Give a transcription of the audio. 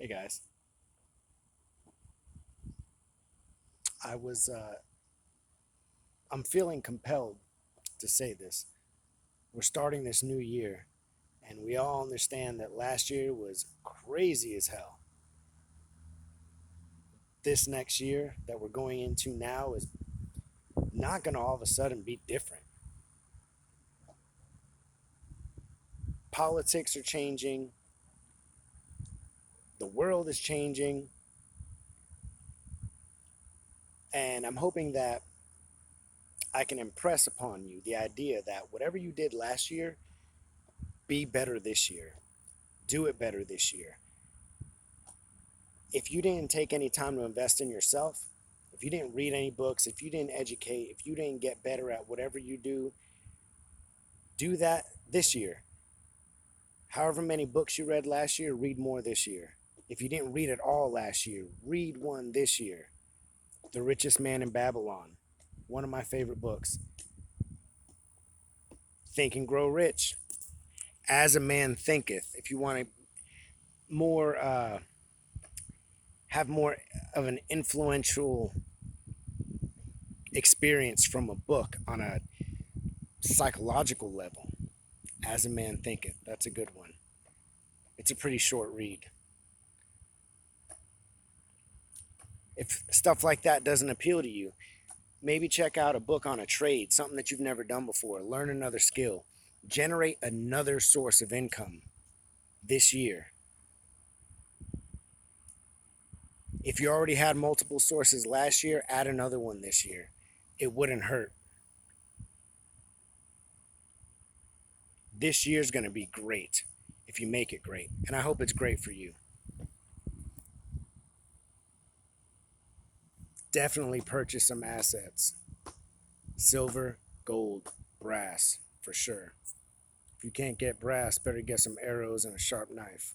Hey guys, I was I'm feeling compelled to say this. We're starting this new year and we all understand that last year was crazy as hell. This next year that we're going into now is not going to all of a sudden be different. Politics are changing, the world is changing, and I'm hoping that I can impress upon you the idea that whatever you did last year, be better this year. Do it better this year. If you didn't take any time to invest in yourself, if you didn't read any books, if you didn't educate, if you didn't get better at whatever you do that this year. However many books you read last year, read more this year. If you didn't read it all last year, read one this year. The Richest Man in Babylon, one of my favorite books. Think and Grow Rich. As a Man Thinketh. If you want to more have more of an influential experience from a book on a psychological level, As a Man Thinketh. That's a good one. It's a pretty short read. If stuff like that doesn't appeal to you, maybe check out a book on a trade, something that you've never done before. Learn another skill. Generate another source of income this year. If you already had multiple sources last year, add another one this year. It wouldn't hurt. This year's going to be great if you make it great. And I hope it's great for you. Definitely purchase some assets. Silver, gold, brass, for sure. If you can't get brass, better get some arrows and a sharp knife.